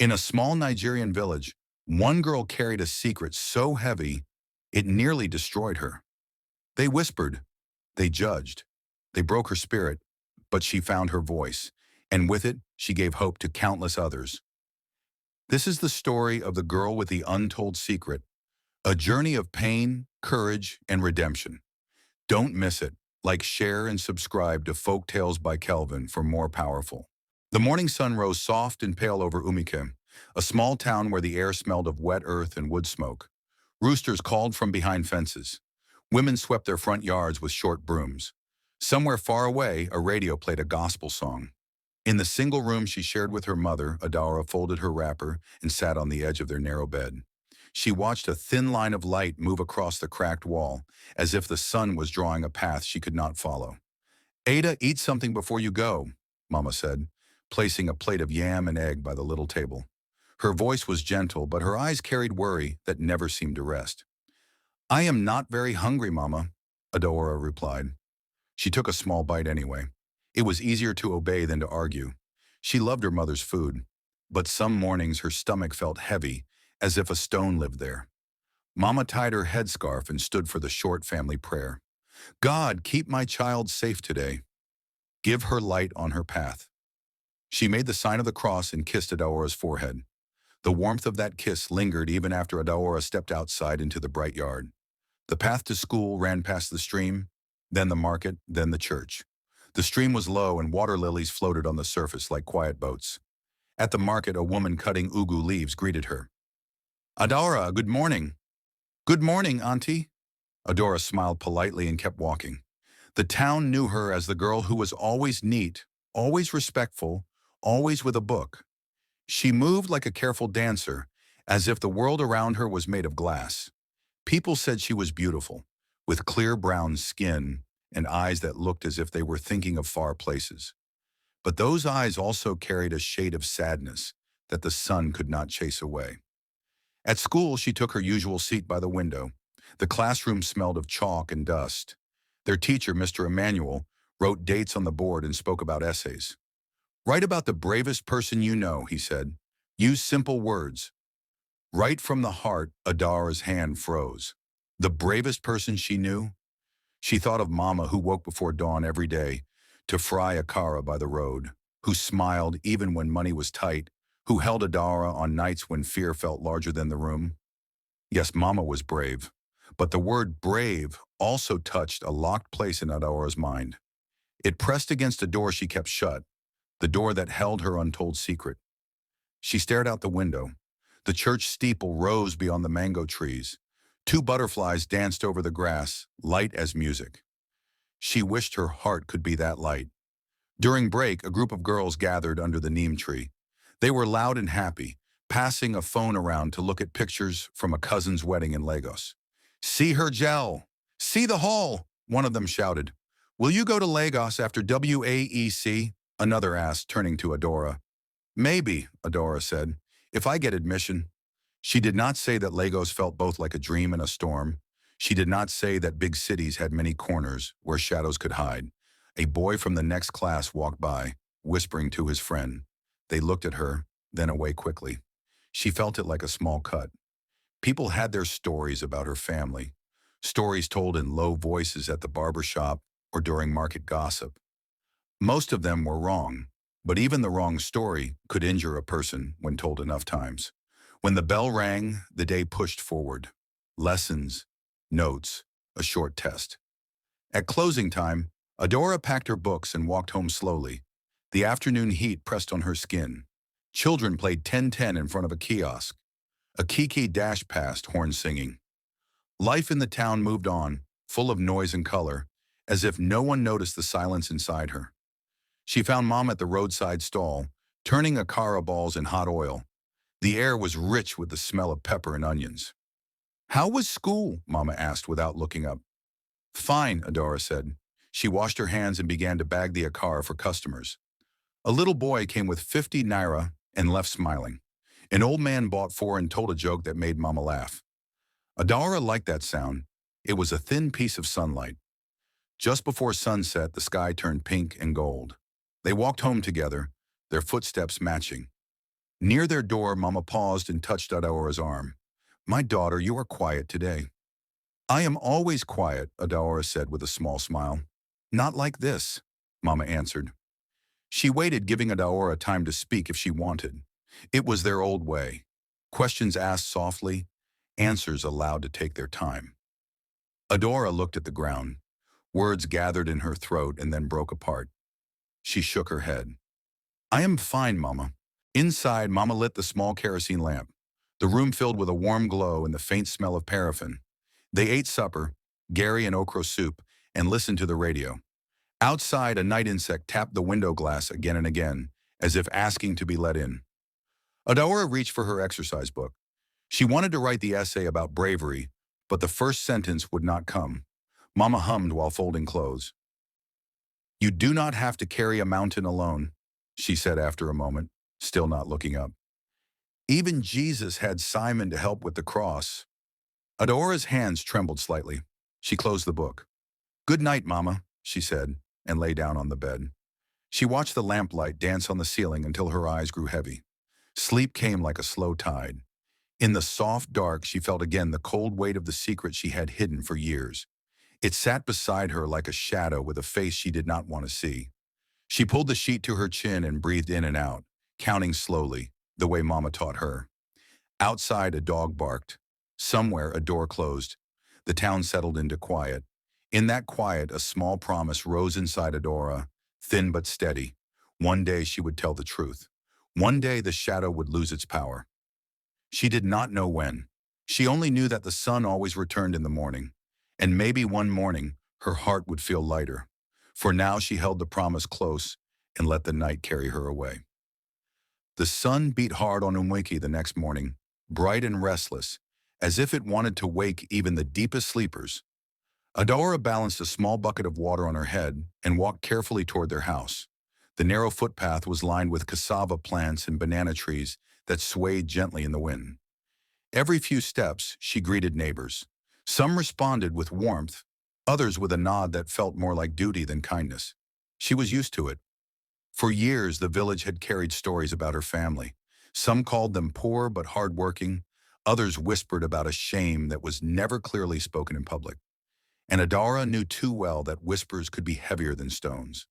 In a small Nigerian village, one girl carried a secret so heavy it nearly destroyed her. They whispered, they judged, they broke her spirit, but she found her voice, and with it, she gave hope to countless others. This is the story of the girl with the untold secret, a journey of pain, courage, and redemption. Don't miss it. Like, share, and subscribe to Folktales by Kelvin for more powerful. The morning sun rose soft and pale over Umuike, a small town where the air smelled of wet earth and wood smoke. Roosters called from behind fences. Women swept their front yards with short brooms. Somewhere far away, a radio played a gospel song. In the single room she shared with her mother, Adaora folded her wrapper and sat on the edge of their narrow bed. She watched a thin line of light move across the cracked wall, as if the sun was drawing a path she could not follow. "Ada, eat something before you go," Mama said, placing a plate of yam and egg by the little table. Her voice was gentle, but her eyes carried worry that never seemed to rest. "I am not very hungry, Mama," Adaora replied. She took a small bite anyway. It was easier to obey than to argue. She loved her mother's food, but some mornings her stomach felt heavy, as if a stone lived there. Mama tied her headscarf and stood for the short family prayer. "God, keep my child safe today. Give her light on her path." She made the sign of the cross and kissed Adaora's forehead. The warmth of that kiss lingered even after Adaora stepped outside into the bright yard. The path to school ran past the stream, then the market, then the church. The stream was low and water lilies floated on the surface like quiet boats. At the market, a woman cutting ugu leaves greeted her. "Adaora, good morning." "Good morning, Auntie." Adaora smiled politely and kept walking. The town knew her as the girl who was always neat, always respectful, always with a book. She moved like a careful dancer, as if the world around her was made of glass. People said she was beautiful, with clear brown skin and eyes that looked as if they were thinking of far places. But those eyes also carried a shade of sadness that the sun could not chase away. At school, she took her usual seat by the window. The classroom smelled of chalk and dust. Their teacher, Mr. Emmanuel, wrote dates on the board and spoke about essays. "Write about the bravest person you know," he said. "Use simple words." Right from the heart, Adaora's hand froze. The bravest person she knew? She thought of Mama, who woke before dawn every day to fry akara by the road, who smiled even when money was tight, who held Adaora on nights when fear felt larger than the room. Yes, Mama was brave, but the word brave also touched a locked place in Adaora's mind. It pressed against a door she kept shut, the door that held her untold secret. She stared out the window. The church steeple rose beyond the mango trees. Two butterflies danced over the grass, light as music. She wished her heart could be that light. During break, a group of girls gathered under the neem tree. They were loud and happy, passing a phone around to look at pictures from a cousin's wedding in Lagos. "See her gel! See the hall!" one of them shouted. "Will you go to Lagos after WAEC?" another asked, turning to Adaora. "Maybe," Adaora said, "if I get admission." She did not say that Lagos felt both like a dream and a storm. She did not say that big cities had many corners where shadows could hide. A boy from the next class walked by, whispering to his friend. They looked at her, then away quickly. She felt it like a small cut. People had their stories about her family, stories told in low voices at the barber shop or during market gossip. Most of them were wrong, but even the wrong story could injure a person when told enough times. When the bell rang, the day pushed forward. Lessons, notes, a short test. At closing time, Adaora packed her books and walked home slowly. The afternoon heat pressed on her skin. Children played 10-10 in front of a kiosk. A kiki dashed past, horns singing. Life in the town moved on, full of noise and color, as if no one noticed the silence inside her. She found Mom at the roadside stall, turning akara balls in hot oil. The air was rich with the smell of pepper and onions. "How was school?" Mama asked without looking up. "Fine," Adaora said. She washed her hands and began to bag the akara for customers. A little boy came with 50 naira and left smiling. An old man bought 4 and told a joke that made Mama laugh. Adaora liked that sound. It was a thin piece of sunlight. Just before sunset, the sky turned pink and gold. They walked home together, their footsteps matching. Near their door, Mama paused and touched Adaora's arm. "My daughter, you are quiet today." "I am always quiet," Adaora said with a small smile. "Not like this," Mama answered. She waited, giving Adaora time to speak if she wanted. It was their old way. Questions asked softly, answers allowed to take their time. Adaora looked at the ground. Words gathered in her throat and then broke apart. She shook her head. "I am fine, Mama." Inside, Mama lit the small kerosene lamp. The room filled with a warm glow and the faint smell of paraffin. They ate supper, Gary and okra soup, and listened to the radio. Outside, a night insect tapped the window glass again and again, as if asking to be let in. Adaora reached for her exercise book. She wanted to write the essay about bravery, but the first sentence would not come. Mama hummed while folding clothes. "You do not have to carry a mountain alone," she said after a moment, still not looking up. "Even Jesus had Simon to help with the cross." Adaora's hands trembled slightly. She closed the book. "Good night, Mama," she said, and lay down on the bed. She watched the lamplight dance on the ceiling until her eyes grew heavy. Sleep came like a slow tide. In the soft dark, she felt again the cold weight of the secret she had hidden for years. It sat beside her like a shadow with a face she did not want to see. She pulled the sheet to her chin and breathed in and out, counting slowly, the way Mama taught her. Outside, a dog barked. Somewhere, a door closed. The town settled into quiet. In that quiet, a small promise rose inside Adaora, thin but steady. One day she would tell the truth. One day the shadow would lose its power. She did not know when. She only knew that the sun always returned in the morning. And maybe one morning, her heart would feel lighter. For now she held the promise close and let the night carry her away. The sun beat hard on Umuike the next morning, bright and restless, as if it wanted to wake even the deepest sleepers. Adaora balanced a small bucket of water on her head and walked carefully toward their house. The narrow footpath was lined with cassava plants and banana trees that swayed gently in the wind. Every few steps, she greeted neighbors. Some responded with warmth, others with a nod that felt more like duty than kindness. She was used to it. For years, the village had carried stories about her family. Some called them poor but hardworking. Others whispered about a shame that was never clearly spoken in public. And Adaora knew too well that whispers could be heavier than stones.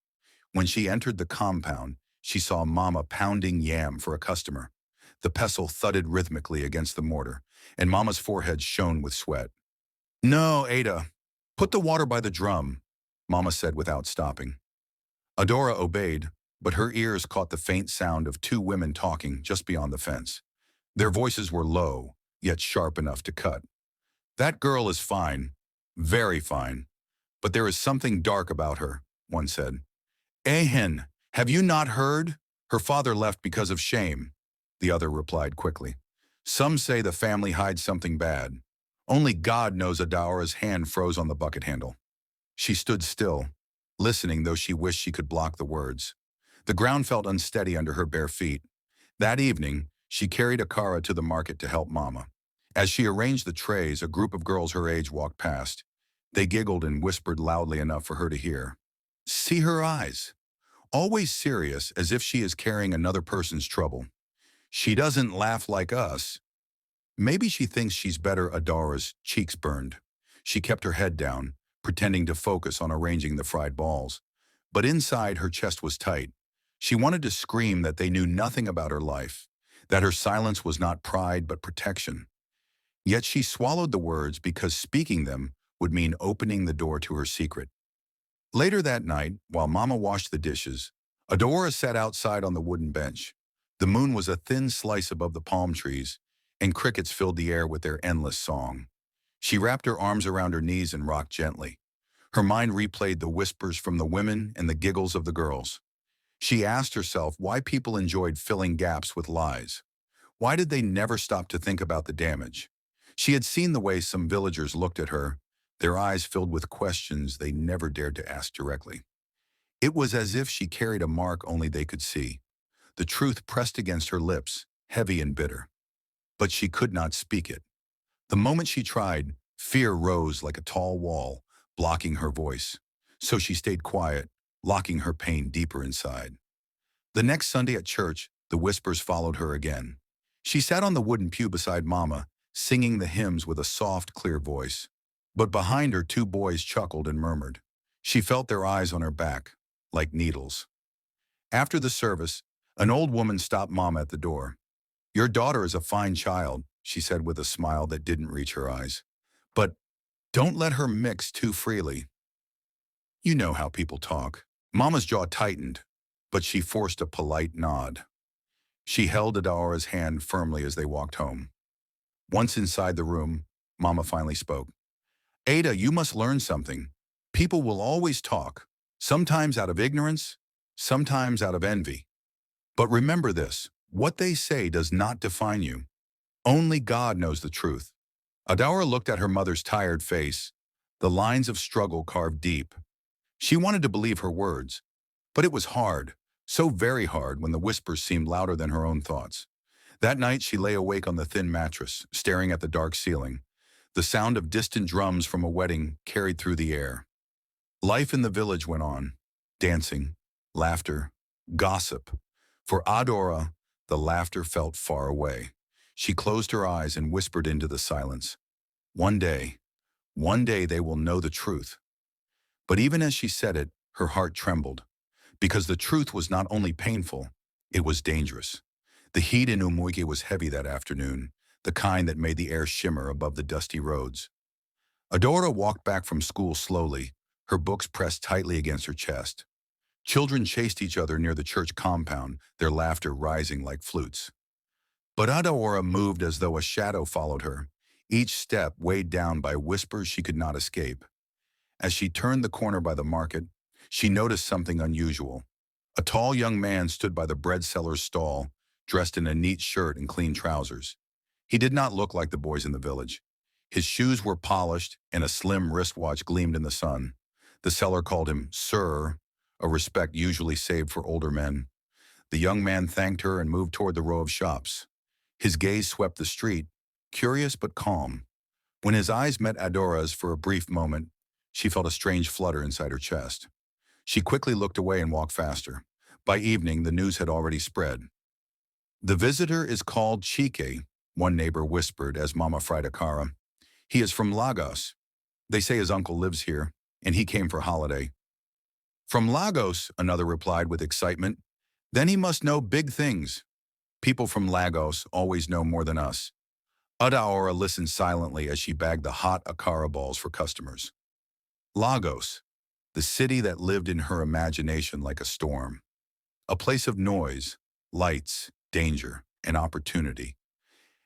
When she entered the compound, she saw Mama pounding yam for a customer. The pestle thudded rhythmically against the mortar, and Mama's forehead shone with sweat. "No, Ada, put the water by the drum," Mama said without stopping. Adaora obeyed, but her ears caught the faint sound of two women talking just beyond the fence. Their voices were low, yet sharp enough to cut. "That girl is fine, very fine, but there is something dark about her," one said. "Ehen, have you not heard? Her father left because of shame," the other replied quickly. "Some say the family hides something bad. Only God knows." Adaora's hand froze on the bucket handle. She stood still, listening though she wished she could block the words. The ground felt unsteady under her bare feet. That evening, she carried Akara to the market to help Mama. As she arranged the trays, a group of girls her age walked past. They giggled and whispered loudly enough for her to hear. "See her eyes. Always serious, as if she is carrying another person's trouble. She doesn't laugh like us." Maybe she thinks she's better. Adaora's cheeks burned. She kept her head down, pretending to focus on arranging the fried balls. But inside, her chest was tight. She wanted to scream that they knew nothing about her life, that her silence was not pride but protection. Yet she swallowed the words because speaking them would mean opening the door to her secret. Later that night, while Mama washed the dishes, Adaora sat outside on the wooden bench. The moon was a thin slice above the palm trees, and crickets filled the air with their endless song. She wrapped her arms around her knees and rocked gently. Her mind replayed the whispers from the women and the giggles of the girls. She asked herself why people enjoyed filling gaps with lies. Why did they never stop to think about the damage? She had seen the way some villagers looked at her, their eyes filled with questions they never dared to ask directly. It was as if she carried a mark only they could see. The truth pressed against her lips, heavy and bitter. But she could not speak it. The moment she tried, fear rose like a tall wall, blocking her voice. So she stayed quiet, locking her pain deeper inside. The next Sunday at church, The whispers followed her again. She sat on the wooden pew beside Mama, singing the hymns with a soft, clear voice. But behind her, two boys chuckled and murmured. She felt their eyes on her back, like needles. After the service, an old woman stopped Mama at the door. "Your daughter is a fine child," she said with a smile that didn't reach her eyes. "But don't let her mix too freely. You know how people talk." Mama's jaw tightened, but she forced a polite nod. She held Adaora's hand firmly as they walked home. Once inside the room, Mama finally spoke. "Ada, you must learn something. People will always talk, sometimes out of ignorance, sometimes out of envy. But remember this, what they say does not define you. Only God knows the truth." Adaora looked at her mother's tired face, the lines of struggle carved deep. She wanted to believe her words, but it was hard, so very hard when the whispers seemed louder than her own thoughts. That night she lay awake on the thin mattress, staring at the dark ceiling. The sound of distant drums from a wedding carried through the air. Life in the village went on. Dancing, laughter, gossip. For Adaora, the laughter felt far away. She closed her eyes and whispered into the silence. One day they will know the truth. But even as she said it, her heart trembled, because the truth was not only painful, it was dangerous. The heat in Umuike was heavy that afternoon, the kind that made the air shimmer above the dusty roads. Adaora walked back from school slowly, her books pressed tightly against her chest. Children chased each other near the church compound, their laughter rising like flutes. But Adaora moved as though a shadow followed her, each step weighed down by whispers she could not escape. As she turned the corner by the market, she noticed something unusual. A tall young man stood by the bread seller's stall, dressed in a neat shirt and clean trousers. He did not look like the boys in the village. His shoes were polished, and a slim wristwatch gleamed in the sun. The seller called him Sir, a respect usually saved for older men. The young man thanked her and moved toward the row of shops. His gaze swept the street, curious but calm. When his eyes met Adaora's for a brief moment, she felt a strange flutter inside her chest. She quickly looked away and walked faster. By evening, the news had already spread. "The visitor is called Chike," one neighbor whispered as Mama fried akara. "He is from Lagos. They say his uncle lives here, and he came for holiday." "From Lagos," another replied with excitement. "Then he must know big things. People from Lagos always know more than us." Adaora listened silently as she bagged the hot akara balls for customers. Lagos, the city that lived in her imagination like a storm. A place of noise, lights, danger, and opportunity.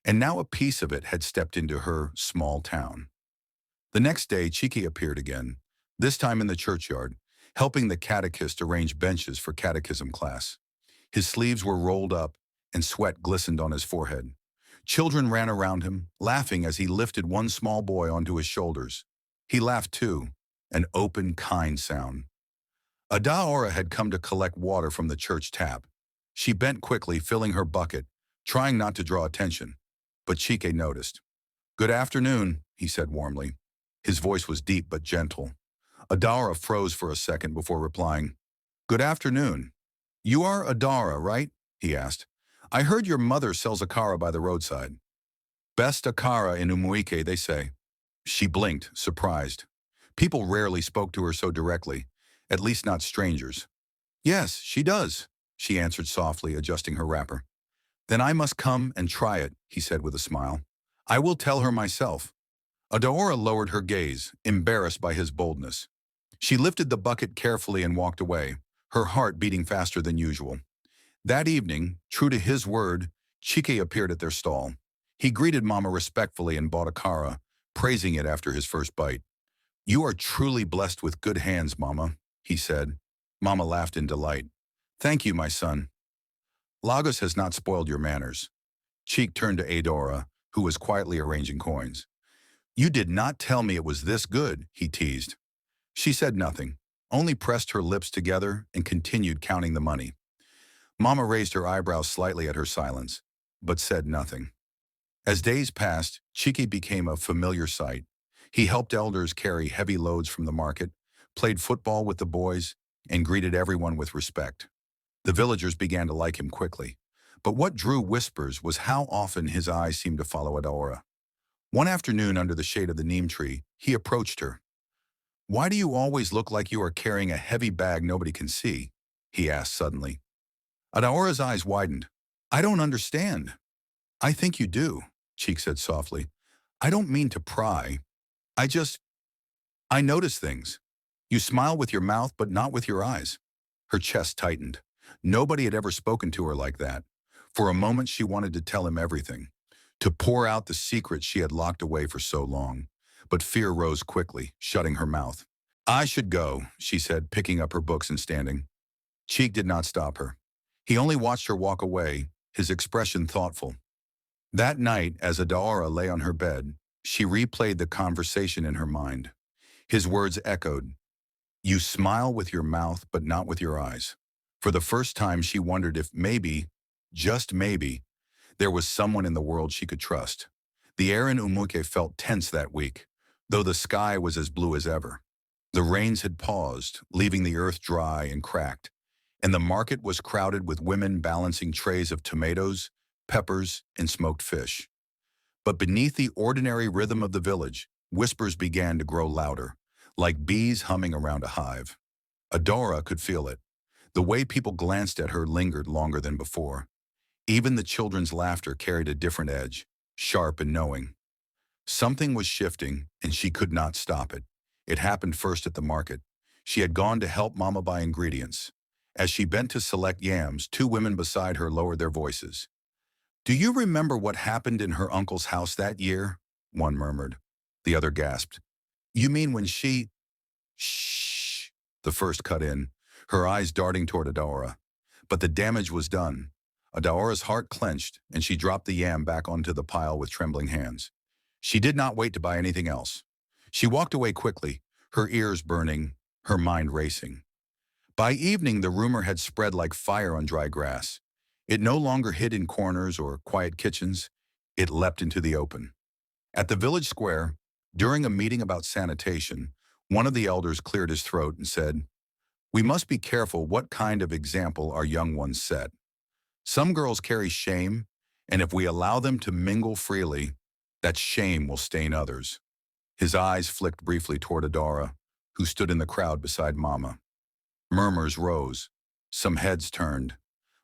And now a piece of it had stepped into her small town. The next day, Chike appeared again, this time in the churchyard, helping the catechist arrange benches for catechism class. His sleeves were rolled up, and sweat glistened on his forehead. Children ran around him, laughing as he lifted one small boy onto his shoulders. He laughed too, an open, kind sound. Adaora had come to collect water from the church tap. She bent quickly, filling her bucket, trying not to draw attention. But Chike noticed. "Good afternoon," he said warmly. His voice was deep but gentle. Adaora froze for a second before replying. "Good afternoon. You are Adaora, right?" he asked. "I heard your mother sells akara by the roadside. Best akara in Umuike, they say." She blinked, surprised. People rarely spoke to her so directly, at least not strangers. "Yes, she does," she answered softly, adjusting her wrapper. "Then I must come and try it," he said with a smile. "I will tell her myself." Adaora lowered her gaze, embarrassed by his boldness. She lifted the bucket carefully and walked away, her heart beating faster than usual. That evening, true to his word, Chike appeared at their stall. He greeted Mama respectfully and bought akara, praising it after his first bite. "You are truly blessed with good hands, Mama," he said. Mama laughed in delight. "Thank you, my son. Lagos has not spoiled your manners." Cheek turned to Adaora, who was quietly arranging coins. "You did not tell me it was this good," he teased. She said nothing, only pressed her lips together and continued counting the money. Mama raised her eyebrows slightly at her silence, but said nothing. As days passed, Chike became a familiar sight. He helped elders carry heavy loads from the market, played football with the boys, and greeted everyone with respect. The villagers began to like him quickly. But what drew whispers was how often his eyes seemed to follow Adaora. One afternoon under the shade of the neem tree, he approached her. "Why do you always look like you are carrying a heavy bag nobody can see?" he asked suddenly. Adaora's eyes widened. "I don't understand." "I think you do," Cheek said softly. "I don't mean to pry. I just, I notice things. You smile with your mouth, but not with your eyes." Her chest tightened. Nobody had ever spoken to her like that. For a moment, she wanted to tell him everything, to pour out the secret she had locked away for so long. But fear rose quickly, shutting her mouth. "I should go," she said, picking up her books and standing. Cheek did not stop her. He only watched her walk away, his expression thoughtful. That night, as Adaora lay on her bed, she replayed the conversation in her mind. His words echoed. "You smile with your mouth, but not with your eyes." For the first time, she wondered if maybe, just maybe, there was someone in the world she could trust. The air in Umuike felt tense that week, though the sky was as blue as ever. The rains had paused, leaving the earth dry and cracked, and the market was crowded with women balancing trays of tomatoes, peppers, and smoked fish. But beneath the ordinary rhythm of the village, whispers began to grow louder, like bees humming around a hive. Adaora could feel it. The way people glanced at her lingered longer than before. Even the children's laughter carried a different edge, sharp and knowing. Something was shifting, and she could not stop it. It happened first at the market. She had gone to help Mama buy ingredients. As she bent to select yams, two women beside her lowered their voices. "Do you remember what happened in her uncle's house that year?" one murmured. The other gasped. "You mean when she—" "Shh," the first cut in, her eyes darting toward Adaora. But the damage was done. Adaora's heart clenched, and she dropped the yam back onto the pile with trembling hands. She did not wait to buy anything else. She walked away quickly, her ears burning, her mind racing. By evening, the rumor had spread like fire on dry grass. It no longer hid in corners or quiet kitchens. It leapt into the open. At the village square, during a meeting about sanitation, one of the elders cleared his throat and said, "We must be careful what kind of example our young ones set. Some girls carry shame, and if we allow them to mingle freely, that shame will stain others." His eyes flicked briefly toward Adaora, who stood in the crowd beside Mama. Murmurs rose. Some heads turned.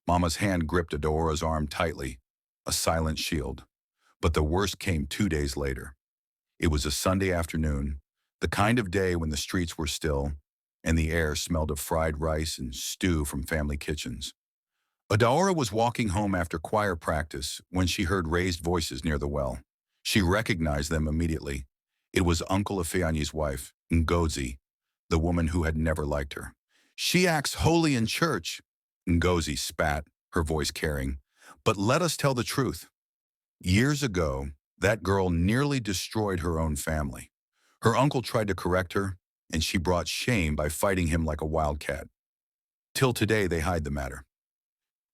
Mama's hand gripped Adora's arm tightly, a silent shield. But the worst came 2 days later. It was a Sunday afternoon, the kind of day when the streets were still, and the air smelled of fried rice and stew from family kitchens. Adaora was walking home after choir practice when she heard raised voices near the well. She recognized them immediately. It was Uncle Ifeanyi's wife, Ngozi, the woman who had never liked her. "She acts holy in church," Ngozi spat, her voice carrying. "But let us tell the truth. Years ago, that girl nearly destroyed her own family. Her uncle tried to correct her, and she brought shame by fighting him like a wildcat. Till today, they hide the matter."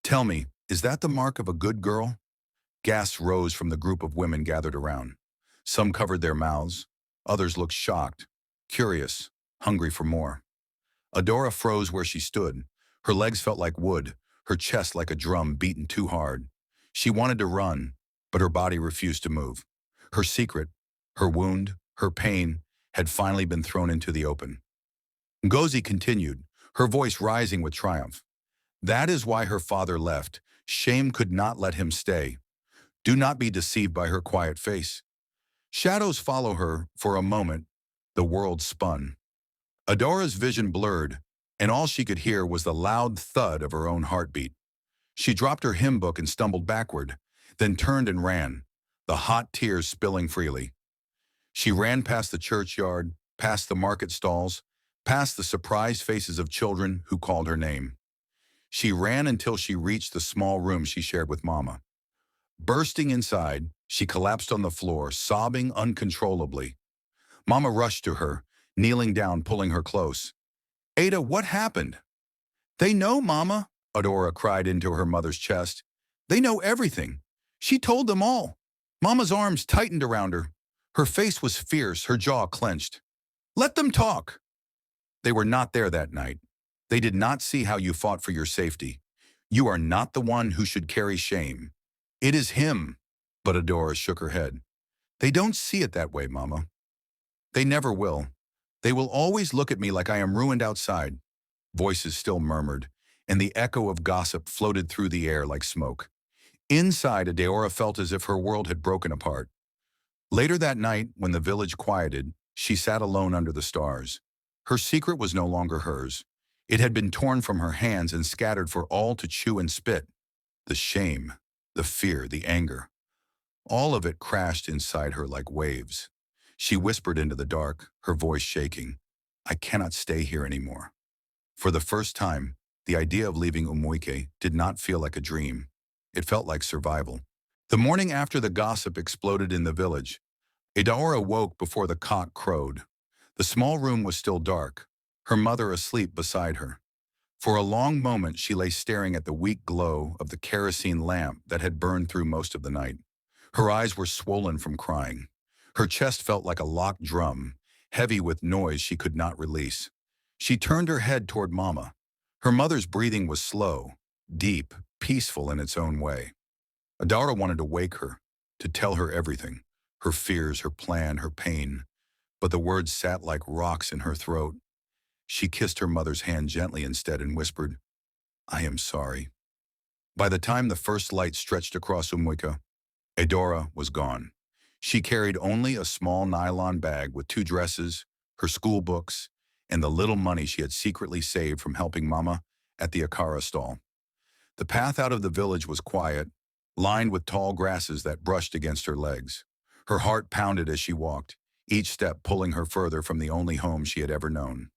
"Tell me, is that the mark of a good girl?" Gasps rose from the group of women gathered around. Some covered their mouths. Others looked shocked, curious, hungry for more. Adaora froze where she stood. Her legs felt like wood, her chest like a drum beaten too hard. She wanted to run, but her body refused to move. Her secret, her wound, her pain, had finally been thrown into the open. Ngozi continued, her voice rising with triumph. "That is why her father left. Shame could not let him stay. Do not be deceived by her quiet face. Shadows follow her. For a moment, the world spun. Adora's vision blurred, and all she could hear was the loud thud of her own heartbeat. She dropped her hymn book and stumbled backward, then turned and ran, the hot tears spilling freely. She ran past the churchyard, past the market stalls, past the surprised faces of children who called her name. She ran until she reached the small room she shared with Mama. Bursting inside, she collapsed on the floor, sobbing uncontrollably. Mama rushed to her, kneeling down, pulling her close. "Ada, what happened?" "They know, Mama," Adaora cried into her mother's chest. "They know everything. She told them all." Mama's arms tightened around her. Her face was fierce, her jaw clenched. "Let them talk." "They were not there that night. They did not see how you fought for your safety. You are not the one who should carry shame. It is him. But Adaora shook her head. They don't see it that way, Mama. They never will. They will always look at me like I am ruined outside. Voices still murmured, and the echo of gossip floated through the air like smoke. Inside, Adaora felt as if her world had broken apart. Later that night, when the village quieted, she sat alone under the stars. Her secret was no longer hers. It had been torn from her hands and scattered for all to chew and spit. The shame, the fear, the anger. All of it crashed inside her like waves. She whispered into the dark, her voice shaking. I cannot stay here anymore. For the first time, the idea of leaving Umuike did not feel like a dream. It felt like survival. The morning after the gossip exploded in the village, Adaora woke before the cock crowed. The small room was still dark, her mother asleep beside her. For a long moment she lay staring at the weak glow of the kerosene lamp that had burned through most of the night. Her eyes were swollen from crying. Her chest felt like a locked drum, heavy with noise she could not release. She turned her head toward Mama. Her mother's breathing was slow, deep, peaceful in its own way. Adaora wanted to wake her, to tell her everything, her fears, her plan, her pain, but the words sat like rocks in her throat. She kissed her mother's hand gently instead and whispered, I am sorry. By the time the first light stretched across Umuike, Adaora was gone. She carried only a small nylon bag with 2 dresses, her school books, and the little money she had secretly saved from helping Mama at the Akara stall. The path out of the village was quiet, lined with tall grasses that brushed against her legs. Her heart pounded as she walked, each step pulling her further from the only home she had ever known.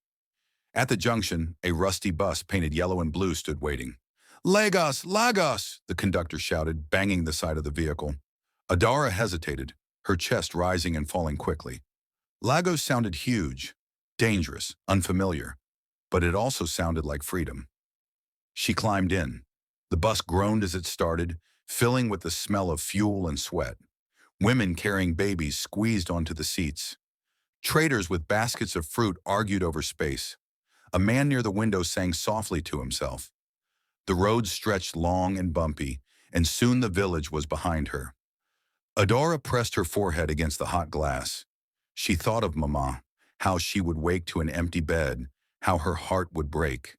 At the junction, a rusty bus painted yellow and blue stood waiting. Lagos! Lagos! The conductor shouted, banging the side of the vehicle. Adaora hesitated, her chest rising and falling quickly. Lagos sounded huge, dangerous, unfamiliar, but it also sounded like freedom. She climbed in. The bus groaned as it started, filling with the smell of fuel and sweat. Women carrying babies squeezed onto the seats. Traders with baskets of fruit argued over space. A man near the window sang softly to himself. The road stretched long and bumpy, and soon the village was behind her. Adaora pressed her forehead against the hot glass. She thought of Mama, how she would wake to an empty bed, how her heart would break.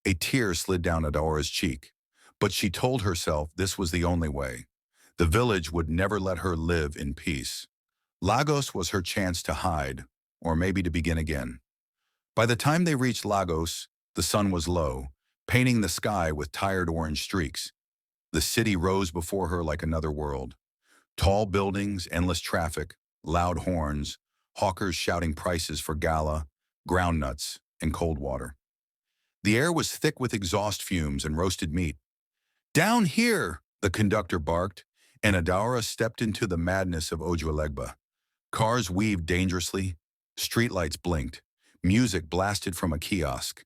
A tear slid down Adaora's cheek, but she told herself this was the only way. The village would never let her live in peace. Lagos was her chance to hide, or maybe to begin again. By the time they reached Lagos, the sun was low, painting the sky with tired orange streaks. The city rose before her like another world. Tall buildings, endless traffic, loud horns, hawkers shouting prices for gala, groundnuts, and cold water. The air was thick with exhaust fumes and roasted meat. Down here, the conductor barked, and Adaora stepped into the madness of Ojuelegba. Cars weaved dangerously, streetlights blinked, music blasted from a kiosk.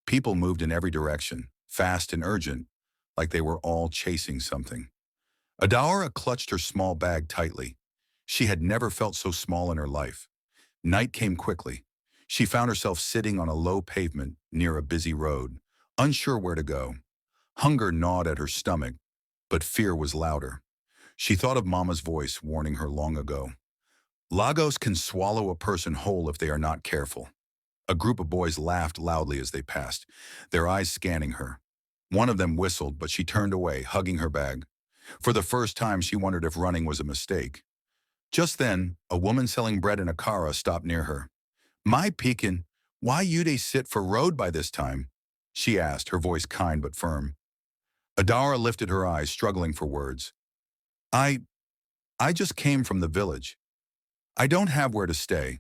People moved in every direction, fast and urgent, like they were all chasing something. Adaora clutched her small bag tightly. She had never felt so small in her life. Night came quickly. She found herself sitting on a low pavement near a busy road, unsure where to go. Hunger gnawed at her stomach, but fear was louder. She thought of Mama's voice warning her long ago. Lagos can swallow a person whole if they are not careful. A group of boys laughed loudly as they passed, their eyes scanning her. One of them whistled, but she turned away, hugging her bag. For the first time, she wondered if running was a mistake. Just then, a woman selling bread in Akara stopped near her. My pekin, why you dey sit for road by this time? She asked, her voice kind but firm. Adaora lifted her eyes, struggling for words. I just came from the village. I don't have where to stay.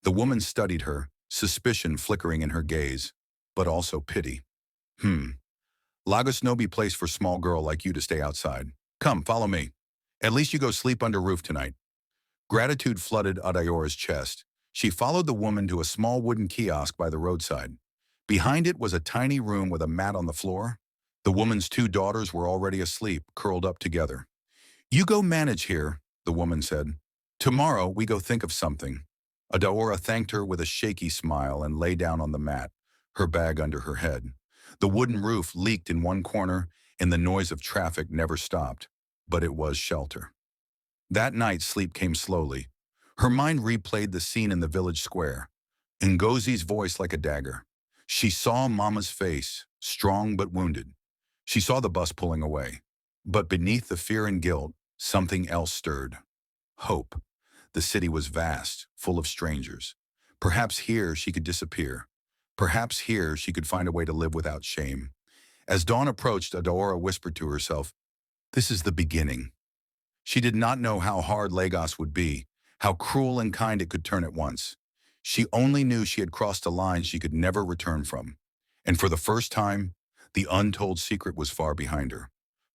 The woman studied her, suspicion flickering in her gaze, but also pity. Lagos no be place for small girl like you to stay outside. Come, follow me. At least you go sleep under roof tonight. Gratitude flooded Adaora's chest. She followed the woman to a small wooden kiosk by the roadside. Behind it was a tiny room with a mat on the floor. The woman's 2 daughters were already asleep, curled up together. You go manage here, the woman said. Tomorrow we go think of something. Adaora thanked her with a shaky smile and lay down on the mat, her bag under her head. The wooden roof leaked in one corner, and the noise of traffic never stopped, but it was shelter. That night, sleep came slowly. Her mind replayed the scene in the village square. Ngozi's voice like a dagger. She saw Mama's face, strong but wounded. She saw the bus pulling away. But beneath the fear and guilt, something else stirred. Hope. The city was vast, full of strangers. Perhaps here she could disappear. Perhaps here she could find a way to live without shame. As dawn approached, Adaora whispered to herself, "This is the beginning." She did not know how hard Lagos would be, how cruel and kind it could turn at once. She only knew she had crossed a line she could never return from. And for the first time, the untold secret was far behind her,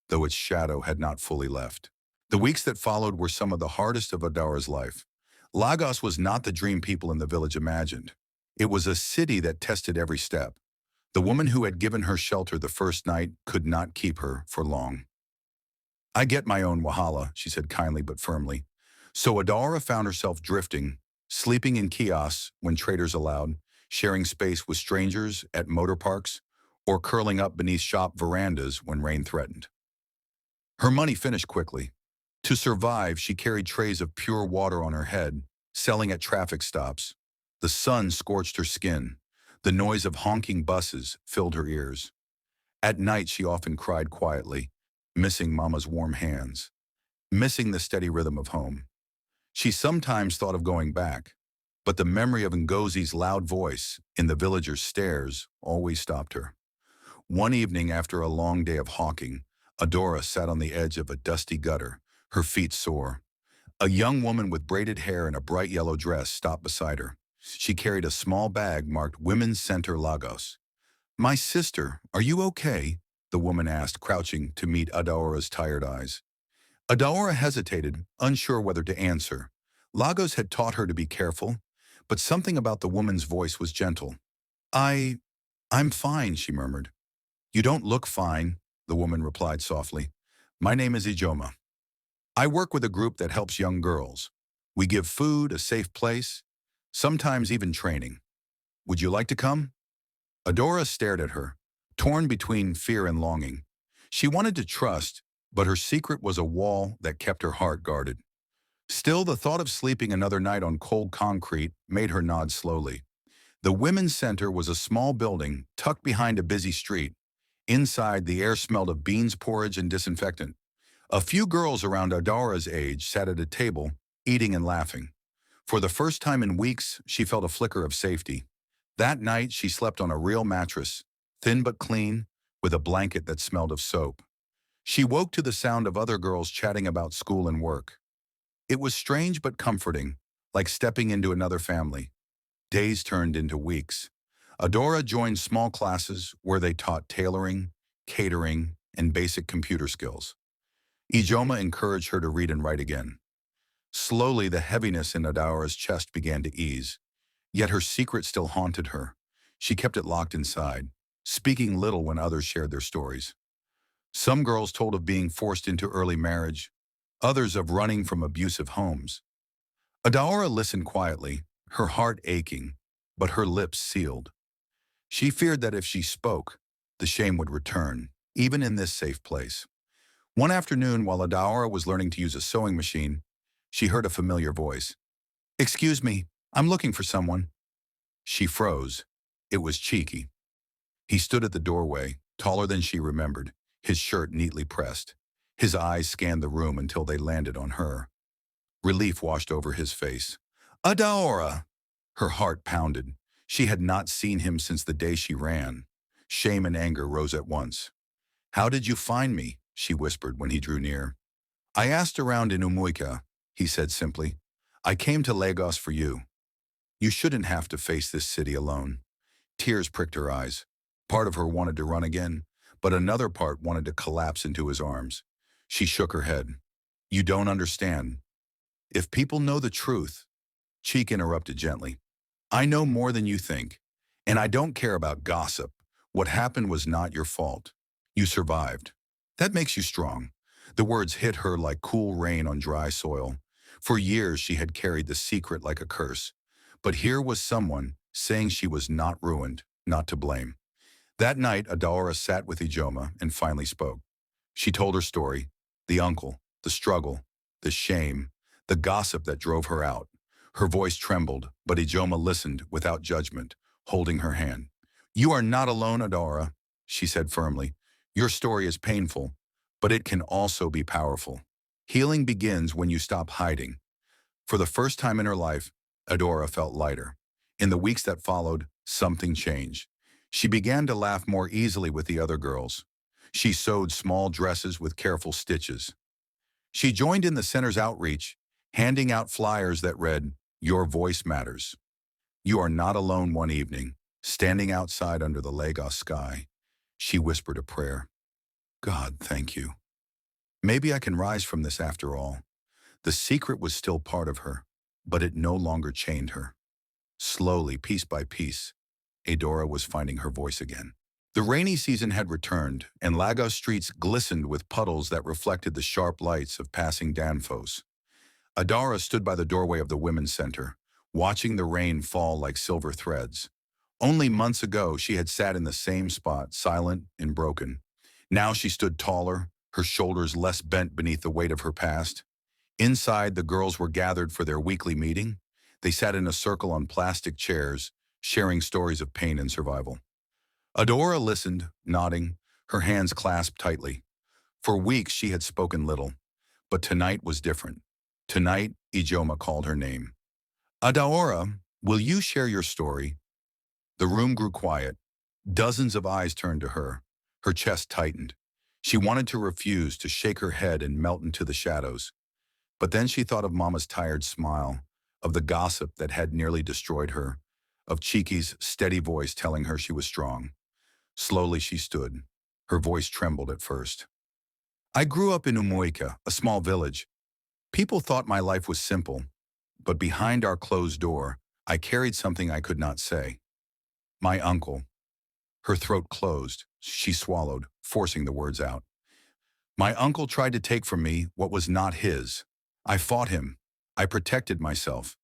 though its shadow had not fully left. The weeks that followed were some of the hardest of Adaora's life. Lagos was not the dream people in the village imagined. It was a city that tested every step. The woman who had given her shelter the first night could not keep her for long. "I get my own wahala," she said kindly but firmly. So Adaora found herself drifting, sleeping in kiosks when traders allowed, sharing space with strangers at motor parks, or curling up beneath shop verandas when rain threatened. Her money finished quickly. To survive, she carried trays of pure water on her head, selling at traffic stops. The sun scorched her skin. The noise of honking buses filled her ears. At night, she often cried quietly, missing Mama's warm hands, missing the steady rhythm of home. She sometimes thought of going back, but the memory of Ngozi's loud voice in the villagers' stares always stopped her. One evening after a long day of hawking, Adaora sat on the edge of a dusty gutter, her feet sore. A young woman with braided hair and a bright yellow dress stopped beside her. She carried a small bag marked Women's Center Lagos. "My sister, are you okay?" the woman asked, crouching to meet Adaora's tired eyes. Adaora hesitated, unsure whether to answer. Lagos had taught her to be careful, but something about the woman's voice was gentle. I'm fine," she murmured. "You don't look fine," the woman replied softly. "My name is Ijoma. I work with a group that helps young girls. We give food, a safe place, sometimes even training. Would you like to come?" Adaora stared at her, torn between fear and longing. She wanted to trust, but her secret was a wall that kept her heart guarded. Still, the thought of sleeping another night on cold concrete made her nod slowly. The Women's Center was a small building tucked behind a busy street. Inside, the air smelled of beans porridge and disinfectant. A few girls around Adaora's age sat at a table, eating and laughing. For the first time in weeks, she felt a flicker of safety. That night, she slept on a real mattress, thin but clean, with a blanket that smelled of soap. She woke to the sound of other girls chatting about school and work. It was strange but comforting, like stepping into another family. Days turned into weeks. Adaora joined small classes where they taught tailoring, catering, and basic computer skills. Ijoma encouraged her to read and write again. Slowly, the heaviness in Adaora's chest began to ease. Yet her secret still haunted her. She kept it locked inside, speaking little when others shared their stories. Some girls told of being forced into early marriage, others of running from abusive homes. Adaora listened quietly, her heart aching, but her lips sealed. She feared that if she spoke, the shame would return, even in this safe place. One afternoon, while Adaora was learning to use a sewing machine, she heard a familiar voice. "Excuse me, I'm looking for someone." She froze. It was Cheeky. He stood at the doorway, taller than she remembered, his shirt neatly pressed. His eyes scanned the room until they landed on her. Relief washed over his face. "Adaora!" Her heart pounded. She had not seen him since the day she ran. Shame and anger rose at once. "How did you find me?" she whispered when he drew near. "I asked around in Umuike," he said simply. "I came to Lagos for you. You shouldn't have to face this city alone." Tears pricked her eyes. Part of her wanted to run again, but another part wanted to collapse into his arms. She shook her head. "You don't understand. If people know the truth," Cheek interrupted gently, "I know more than you think, and I don't care about gossip. What happened was not your fault. You survived. That makes you strong." The words hit her like cool rain on dry soil. For years she had carried the secret like a curse. But here was someone saying she was not ruined, not to blame. That night, Adaora sat with Ijoma and finally spoke. She told her story, the uncle, the struggle, the shame, the gossip that drove her out. Her voice trembled, but Ijoma listened without judgment, holding her hand. "You are not alone, Adaora," she said firmly. "Your story is painful, but it can also be powerful. Healing begins when you stop hiding." For the first time in her life, Adaora felt lighter. In the weeks that followed, something changed. She began to laugh more easily with the other girls. She sewed small dresses with careful stitches. She joined in the center's outreach, handing out flyers that read, "Your voice matters." "You are not alone." One evening, standing outside under the Lagos sky, she whispered a prayer. "God, thank you. Maybe I can rise from this after all." The secret was still part of her, but it no longer chained her. Slowly, piece by piece, Adaora was finding her voice again. The rainy season had returned, and Lagos streets glistened with puddles that reflected the sharp lights of passing danfos. Adaora stood by the doorway of the Women's Center, watching the rain fall like silver threads. Only months ago, she had sat in the same spot, silent and broken. Now she stood taller, her shoulders less bent beneath the weight of her past. Inside, the girls were gathered for their weekly meeting. They sat in a circle on plastic chairs, sharing stories of pain and survival. Adaora listened, nodding, her hands clasped tightly. For weeks she had spoken little, but tonight was different. Tonight, Ijoma called her name. "Adaora, will you share your story?" The room grew quiet. Dozens of eyes turned to her. Her chest tightened. She wanted to refuse, to shake her head and melt into the shadows. But then she thought of Mama's tired smile, of the gossip that had nearly destroyed her, of Chiki's steady voice telling her she was strong. Slowly she stood. Her voice trembled at first. "I grew up in Umuike, a small village. People thought my life was simple, but behind our closed door, I carried something I could not say. My uncle." Her throat closed. She swallowed, forcing the words out. "My uncle tried to take from me what was not his. I fought him. I protected myself.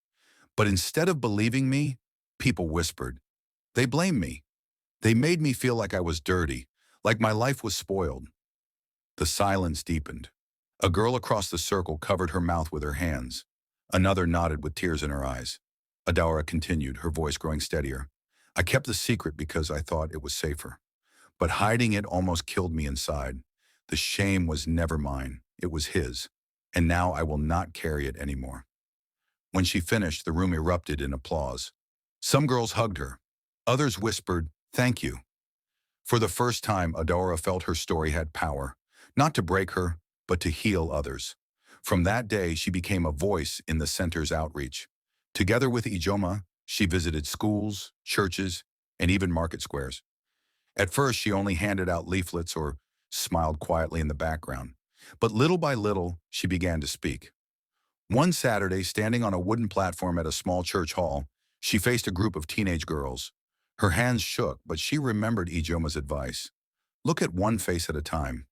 But instead of believing me, people whispered. They blamed me. They made me feel like I was dirty, like my life was spoiled." The silence deepened. A girl across the circle covered her mouth with her hands. Another nodded with tears in her eyes. Adaora continued, her voice growing steadier. "I kept the secret because I thought it was safer. But hiding it almost killed me inside. The shame was never mine. It was his. And now I will not carry it anymore." When she finished, the room erupted in applause. Some girls hugged her. Others whispered, "Thank you." For the first time, Adaora felt her story had power, not to break her, but to heal others. From that day, she became a voice in the center's outreach. Together with Ijoma, she visited schools, churches, and even market squares. At first, she only handed out leaflets or smiled quietly in the background. But little by little, she began to speak. One Saturday, standing on a wooden platform at a small church hall, she faced a group of teenage girls. Her hands shook, but she remembered Ijoma's advice. Look at one face at a time.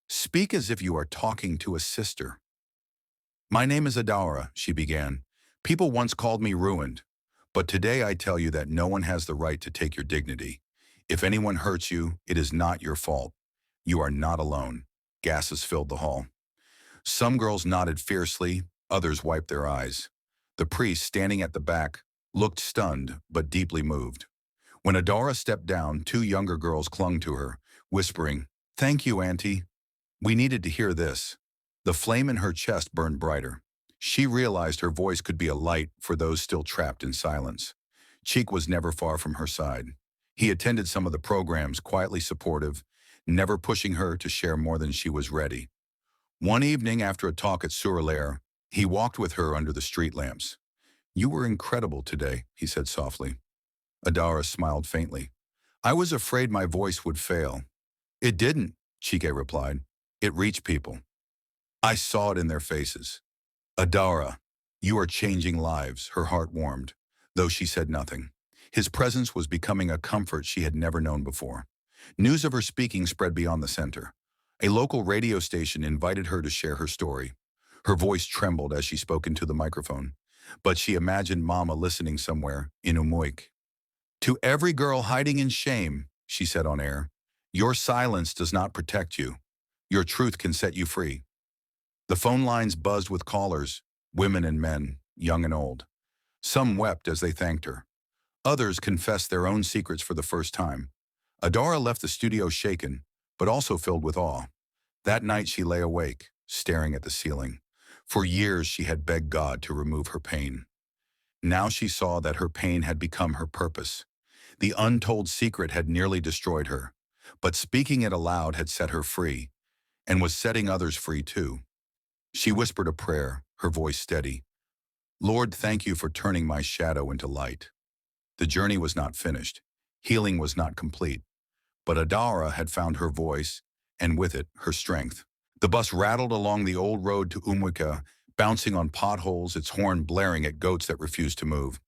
Speak as if you are talking to a sister. "My name is Adaora," she began. "People once called me ruined, but today I tell you that no one has the right to take your dignity. If anyone hurts you, it is not your fault. You are not alone." Gasses filled the hall. Some girls nodded fiercely, others wiped their eyes. The priest, standing at the back, looked stunned but deeply moved. When Adaora stepped down, two younger girls clung to her, whispering, "Thank you, Auntie. We needed to hear this." The flame in her chest burned brighter. She realized her voice could be a light for those still trapped in silence. Cheek was never far from her side. He attended some of the programs, quietly supportive, never pushing her to share more than she was ready. One evening after a talk at Surelaire, he walked with her under the street lamps. "You were incredible today," he said softly. Adaora smiled faintly. "I was afraid my voice would fail." "It didn't," Chike replied. "It reached people. I saw it in their faces." "Adaora, you are changing lives," her heart warmed, though she said nothing. His presence was becoming a comfort she had never known before. News of her speaking spread beyond the center. A local radio station invited her to share her story. Her voice trembled as she spoke into the microphone, but she imagined Mama listening somewhere in Umuike. "To every girl hiding in shame, she said on air. Your silence does not protect you. Your truth can set you free. The phone lines buzzed with callers, women and men, young and old. Some wept as they thanked her. Others confessed their own secrets for the first time. Adaora left the studio shaken, but also filled with awe. That night she lay awake, staring at the ceiling. For years she had begged God to remove her pain. Now she saw that her pain had become her purpose. The untold secret had nearly destroyed her, but speaking it aloud had set her free, and was setting others free too. She whispered a prayer, her voice steady. Lord, thank you for turning my shadow into light. The journey was not finished. Healing was not complete. But Adaora had found her voice, and with it, her strength. The bus rattled along the old road to Umuike, bouncing on potholes, its horn blaring at goats that refused to move.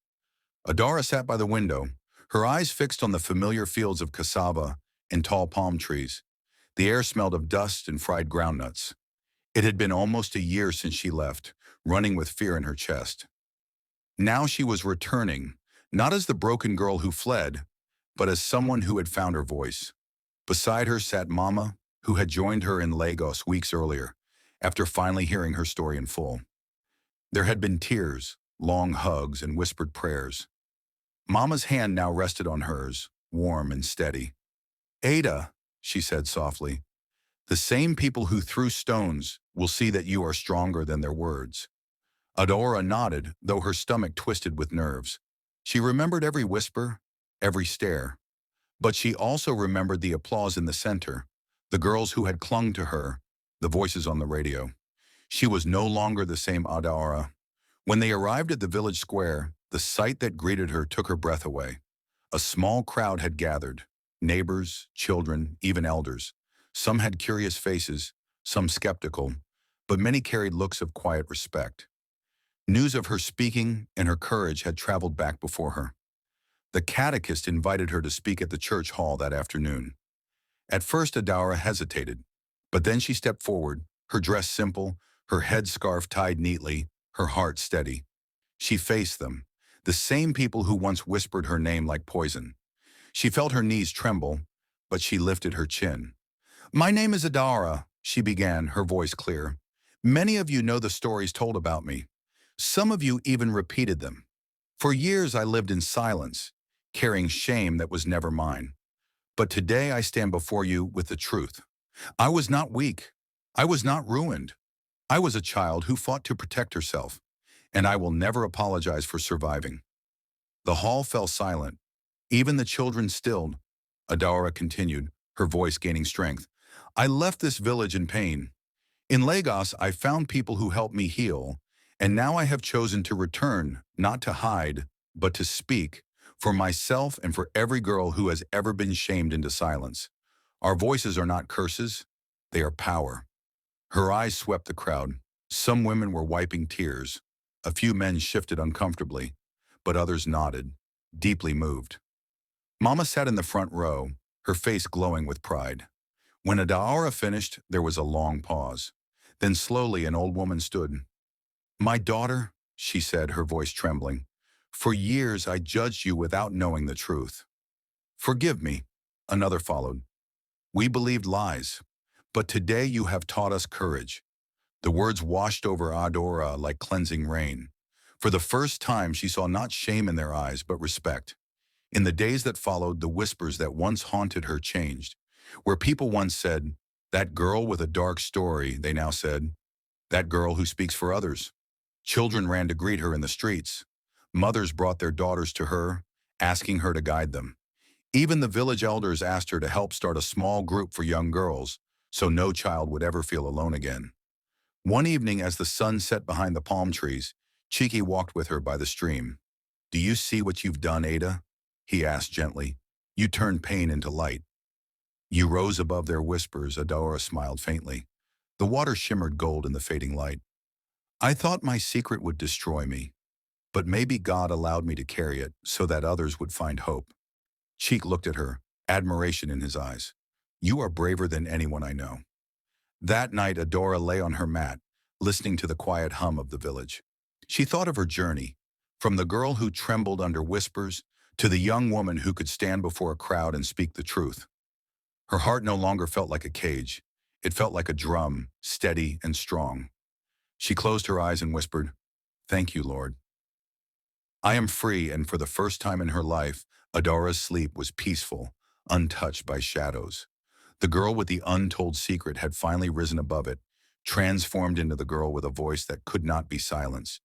Adaora sat by the window, her eyes fixed on the familiar fields of cassava and tall palm trees. The air smelled of dust and fried groundnuts. It had been almost a year since she left, running with fear in her chest. Now she was returning, not as the broken girl who fled, but as someone who had found her voice. Beside her sat Mama, who had joined her in Lagos weeks earlier, after finally hearing her story in full. There had been tears, long hugs, and whispered prayers. Mama's hand now rested on hers, warm and steady. Ada, she said softly, the same people who threw stones will see that you are stronger than their words. Adaora nodded, though her stomach twisted with nerves. She remembered every whisper, every stare. But she also remembered the applause in the center, the girls who had clung to her, the voices on the radio. She was no longer the same Adaora. When they arrived at the village square, the sight that greeted her took her breath away. A small crowd had gathered, neighbors, children, even elders. Some had curious faces, some skeptical, but many carried looks of quiet respect. News of her speaking and her courage had traveled back before her. The catechist invited her to speak at the church hall that afternoon. At first Adaora hesitated, but then she stepped forward, her dress simple, her head scarf tied neatly, her heart steady. She faced them, the same people who once whispered her name like poison. She felt her knees tremble, but she lifted her chin. My name is Adaora, she began, her voice clear. Many of you know the stories told about me. Some of you even repeated them. For years I lived in silence, carrying shame that was never mine. But today I stand before you with the truth. I was not weak. I was not ruined. I was a child who fought to protect herself, and I will never apologize for surviving. The hall fell silent. Even the children stilled. Adaora continued, her voice gaining strength. I left this village in pain. In Lagos, I found people who helped me heal, and now I have chosen to return, not to hide, but to speak, for myself and for every girl who has ever been shamed into silence. Our voices are not curses, they are power. Her eyes swept the crowd. Some women were wiping tears. A few men shifted uncomfortably, but others nodded, deeply moved. Mama sat in the front row, her face glowing with pride. When Adaora finished, there was a long pause. Then slowly an old woman stood. My daughter, she said, her voice trembling, for years I judged you without knowing the truth. Forgive me, another followed. We believed lies, but today you have taught us courage. The words washed over Adaora like cleansing rain. For the first time she saw not shame in their eyes, but respect. In the days that followed, the whispers that once haunted her changed. Where people once said, that girl with a dark story, they now said, that girl who speaks for others. Children ran to greet her in the streets. Mothers brought their daughters to her, asking her to guide them. Even the village elders asked her to help start a small group for young girls, so no child would ever feel alone again. One evening, as the sun set behind the palm trees, Chiki walked with her by the stream. Do you see what you've done, Ada? He asked gently. You turned pain into light. You rose above their whispers, Adaora smiled faintly. The water shimmered gold in the fading light. I thought my secret would destroy me, but maybe God allowed me to carry it so that others would find hope. Cheek looked at her, admiration in his eyes. You are braver than anyone I know. That night, Adaora lay on her mat, listening to the quiet hum of the village. She thought of her journey, from the girl who trembled under whispers to the young woman who could stand before a crowd and speak the truth. Her heart no longer felt like a cage. It felt like a drum, steady and strong. She closed her eyes and whispered, "Thank you, Lord." I am free, and for the first time in her life, Adaora's sleep was peaceful, untouched by shadows. The girl with the untold secret had finally risen above it, transformed into the girl with a voice that could not be silenced.